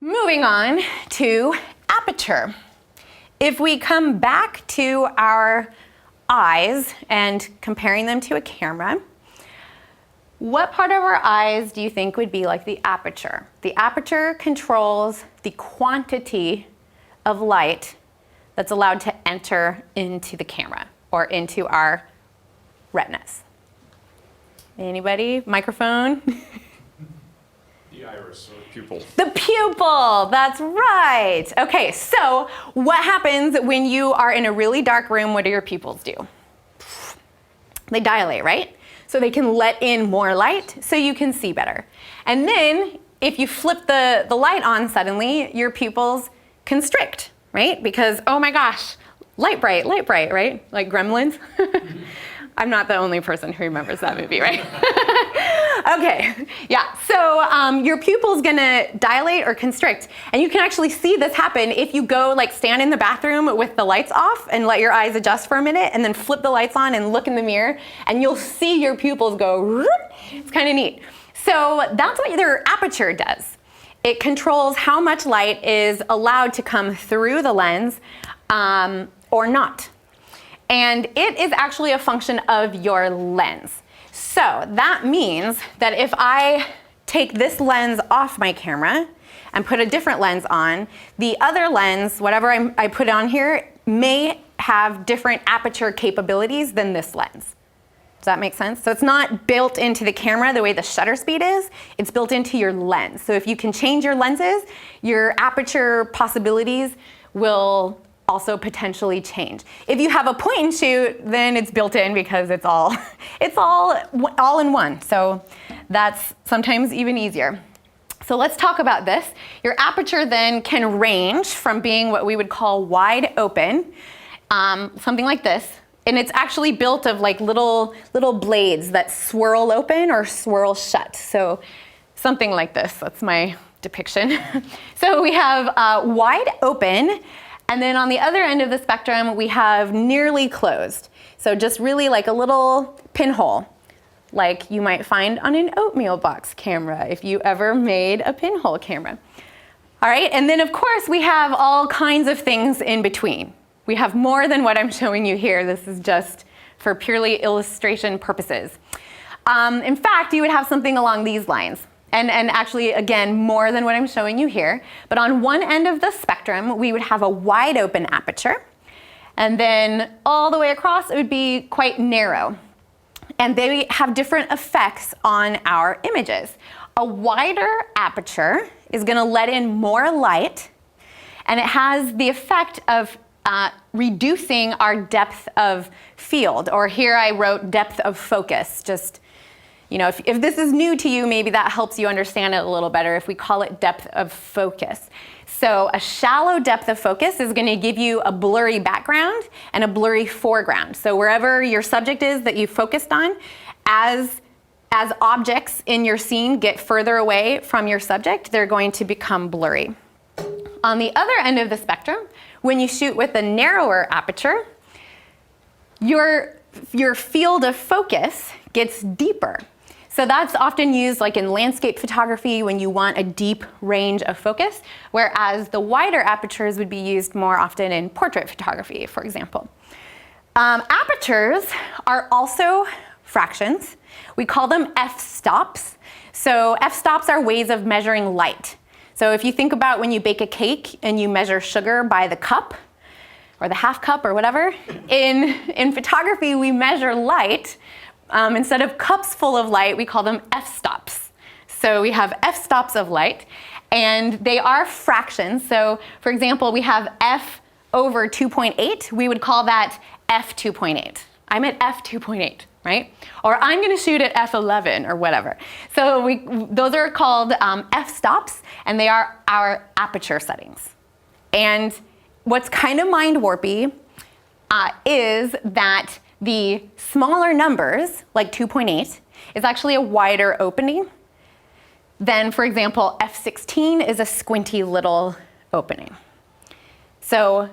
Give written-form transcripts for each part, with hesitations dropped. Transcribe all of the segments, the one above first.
Moving on to aperture. If we come back to our eyes and comparing them to a camera, what part of our eyes do you think would be like the aperture? The aperture controls the quantity of light that's allowed to enter into the camera or into our retinas. Anybody? Microphone? The iris or pupil. The pupil, that's right. Okay, so what happens when you are in a really dark room? What do your pupils do? They dilate, right? So they can let in more light so you can see better. And then if you flip the light on suddenly, your pupils constrict, right? Because, oh my gosh, light bright, right? Like Gremlins. I'm not the only person who remembers that movie, right? Okay, yeah, so your pupil's gonna dilate or constrict, and you can actually see this happen if you go like stand in the bathroom with the lights off and let your eyes adjust for a minute and then flip the lights on and look in the mirror and you'll see your pupils go, it's kind of neat. So that's what their aperture does. It controls how much light is allowed to come through the lens or not. And it is actually a function of your lens. So that means that if I take this lens off my camera and put a different lens on, the other lens, whatever I put on here, may have different aperture capabilities than this lens. Does that make sense? So it's not built into the camera the way the shutter speed is, it's built into your lens. So if you can change your lenses, your aperture possibilities will also potentially change. If you have a point and shoot, then it's built in because it's all in one. So that's sometimes even easier. So let's talk about this. Your aperture then can range from being what we would call wide open, something like this, and it's actually built of like little blades that swirl open or swirl shut. So something like this. That's my depiction. So we have wide open. And then on the other end of the spectrum, we have nearly closed. So just really like a little pinhole, like you might find on an oatmeal box camera if you ever made a pinhole camera. All right, and then of course we have all kinds of things in between. We have more than what I'm showing you here. This is just for purely illustration purposes. In fact, you would have something along these lines. And actually, again, more than what I'm showing you here. But on one end of the spectrum, we would have a wide open aperture. And then all the way across, it would be quite narrow. And they have different effects on our images. A wider aperture is going to let in more light. And it has the effect of reducing our depth of field. Or here I wrote depth of focus, just you know, if this is new to you, maybe that helps you understand it a little better if we call it depth of focus. So a shallow depth of focus is going to give you a blurry background and a blurry foreground. So wherever your subject is that you focused on, as objects in your scene get further away from your subject, they're going to become blurry. On the other end of the spectrum, when you shoot with a narrower aperture, your field of focus gets deeper. So that's often used like in landscape photography when you want a deep range of focus, whereas the wider apertures would be used more often in portrait photography, for example. Apertures are also fractions. We call them f-stops. So f-stops are ways of measuring light. So if you think about when you bake a cake and you measure sugar by the cup, or the half cup or whatever, in photography we measure light. Instead of cups full of light, we call them f-stops. So we have f-stops of light, and they are fractions. So for example, we have f over 2.8. We would call that f2.8. I'm at f2.8, right? Or I'm going to shoot at f11 or whatever. So those are called f-stops, and they are our aperture settings. And what's kind of mind warpy is that the smaller numbers, like 2.8, is actually a wider opening than, for example, f16 is a squinty little opening. So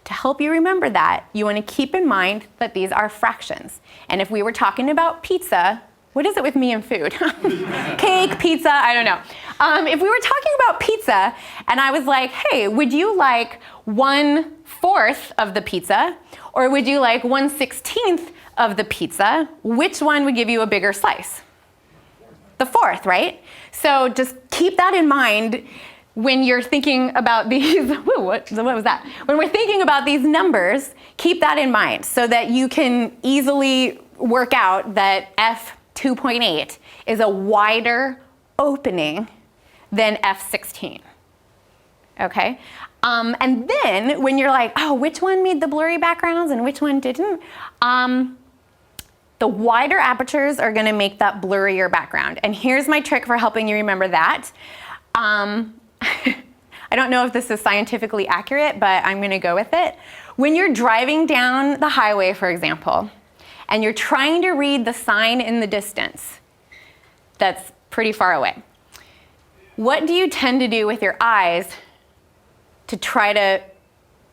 to help you remember that, you want to keep in mind that these are fractions. And if we were talking about pizza, what is it with me and food? Cake, pizza, I don't know. If we were talking about pizza and I was like, hey, would you like 1/4 of the pizza or would you like 1/16 of the pizza? Which one would give you a bigger slice? The 4th, right? So just keep that in mind when you're thinking about these, what was that? When we're thinking about these numbers, keep that in mind so that you can easily work out that f2.8 is a wider opening than f16, okay? And then when you're like, oh, which one made the blurry backgrounds and which one didn't? The wider apertures are gonna make that blurrier background. And here's my trick for helping you remember that. I don't know if this is scientifically accurate, but I'm gonna go with it. When you're driving down the highway, for example, and you're trying to read the sign in the distance that's pretty far away, what do you tend to do with your eyes to try to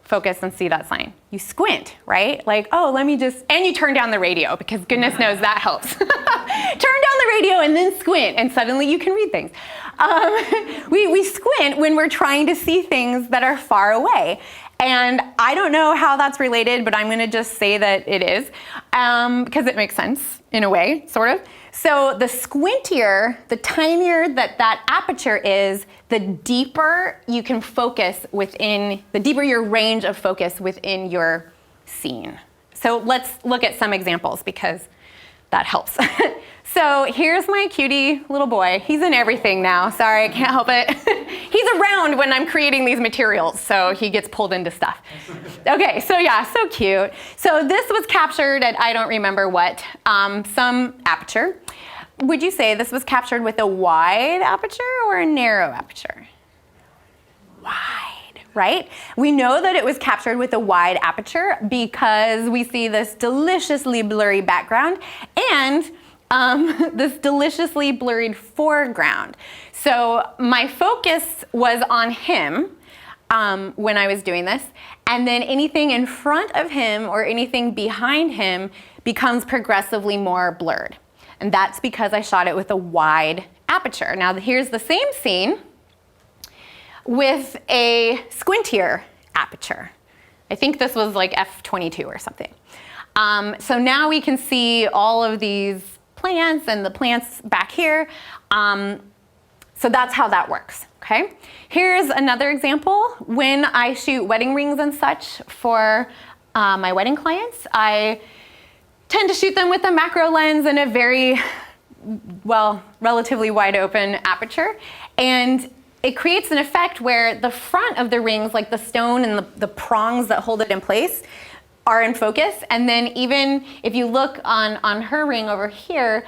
focus and see that sign? You squint, right? Like, oh, let me just, and you turn down the radio because goodness knows that helps. Turn down the radio and then squint and suddenly you can read things. We squint when we're trying to see things that are far away. And I don't know how that's related, but I'm gonna just say that it is because it makes sense in a way, sort of. So the squintier, the tinier that aperture is, the deeper you can focus within, the deeper your range of focus within your scene. So let's look at some examples because that helps. So here's my cutie little boy. He's in everything now. Sorry, I can't help it. He's around when I'm creating these materials, so he gets pulled into stuff. Okay, so yeah, so cute. So this was captured at I don't remember what, some aperture. Would you say this was captured with a wide aperture or a narrow aperture? Wide, right? We know that it was captured with a wide aperture because we see this deliciously blurry background and this deliciously blurred foreground. So my focus was on him when I was doing this, and then anything in front of him or anything behind him becomes progressively more blurred. And that's because I shot it with a wide aperture. Now here's the same scene with a squintier aperture. I think this was like f22 or something. So now we can see all of these plants and the plants back here. So that's how that works, okay? Here's another example. When I shoot wedding rings and such for my wedding clients, I tend to shoot them with a macro lens and a very, well, relatively wide open aperture. And it creates an effect where the front of the rings, like the stone and the prongs that hold it in place, are in focus. And then even if you look on her ring over here,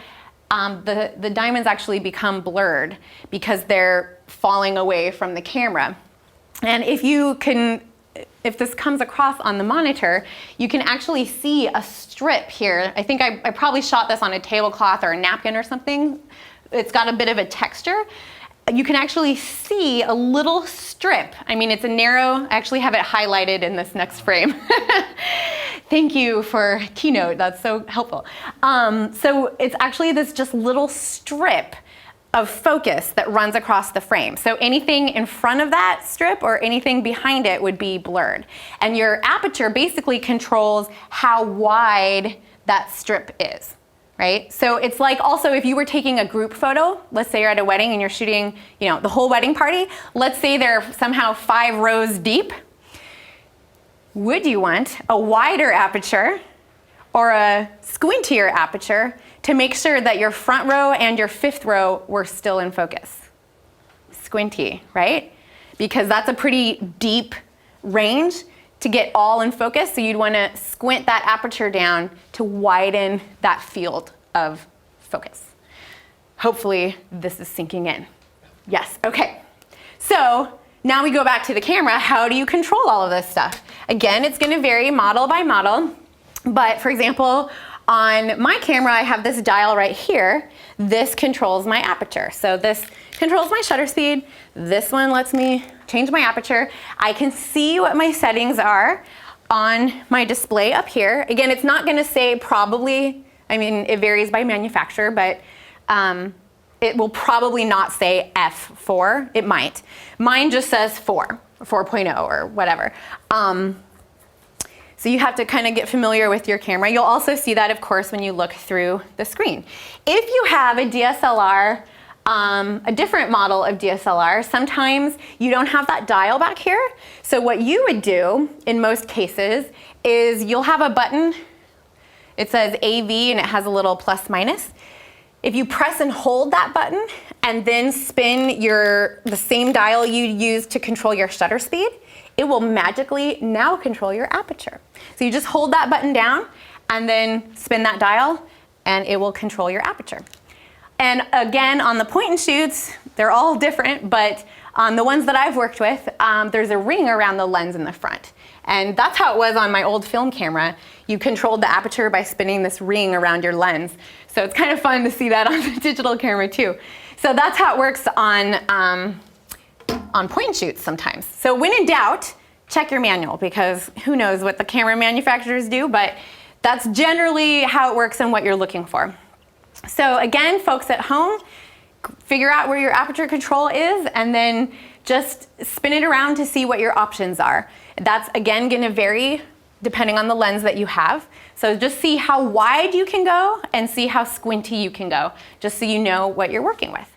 the diamonds actually become blurred because they're falling away from the camera. And if this comes across on the monitor, you can actually see a strip here. I think I probably shot this on a tablecloth or a napkin or something. It's got a bit of a texture. You can actually see a little strip. I mean, it's a narrow, I actually have it highlighted in this next frame. Thank you for Keynote, that's so helpful. So it's actually this just little strip of focus that runs across the frame. So anything in front of that strip or anything behind it would be blurred. And your aperture basically controls how wide that strip is. Right? So it's like also if you were taking a group photo, let's say you're at a wedding and you're shooting, you know, the whole wedding party, let's say they're somehow 5 rows deep. Would you want a wider aperture or a squintier aperture to make sure that your front row and your 5th row were still in focus? Squinty, right? Because that's a pretty deep range to get all in focus, so you'd want to squint that aperture down to widen that field of focus. Hopefully this is sinking in. Yes, okay. So now we go back to the camera. How do you control all of this stuff? Again, it's going to vary model by model, but for example, on my camera, I have this dial right here. This controls my aperture. So this controls my shutter speed. This one lets me change my aperture. I can see what my settings are on my display up here. Again, it's not gonna say probably, I mean, it varies by manufacturer, but it will probably not say f4. It might. Mine just says 4, 4.0 or whatever. So you have to kind of get familiar with your camera. You'll also see that, of course, when you look through the screen. If you have a DSLR, a different model of DSLR, sometimes you don't have that dial back here. So what you would do in most cases is you'll have a button. It says AV and it has a little plus minus. If you press and hold that button and then spin the same dial you used to control your shutter speed, it will magically now control your aperture. So you just hold that button down and then spin that dial and it will control your aperture. And again, on the point and shoots, they're all different, but on the ones that I've worked with, there's a ring around the lens in the front. And that's how it was on my old film camera. You controlled the aperture by spinning this ring around your lens. So it's kind of fun to see that on the digital camera too. So that's how it works on point and shoots sometimes. So when in doubt, check your manual, because who knows what the camera manufacturers do, but that's generally how it works and what you're looking for. So again, folks at home, figure out where your aperture control is and then just spin it around to see what your options are. That's again going to vary depending on the lens that you have. So just see how wide you can go and see how squinty you can go, just so you know what you're working with.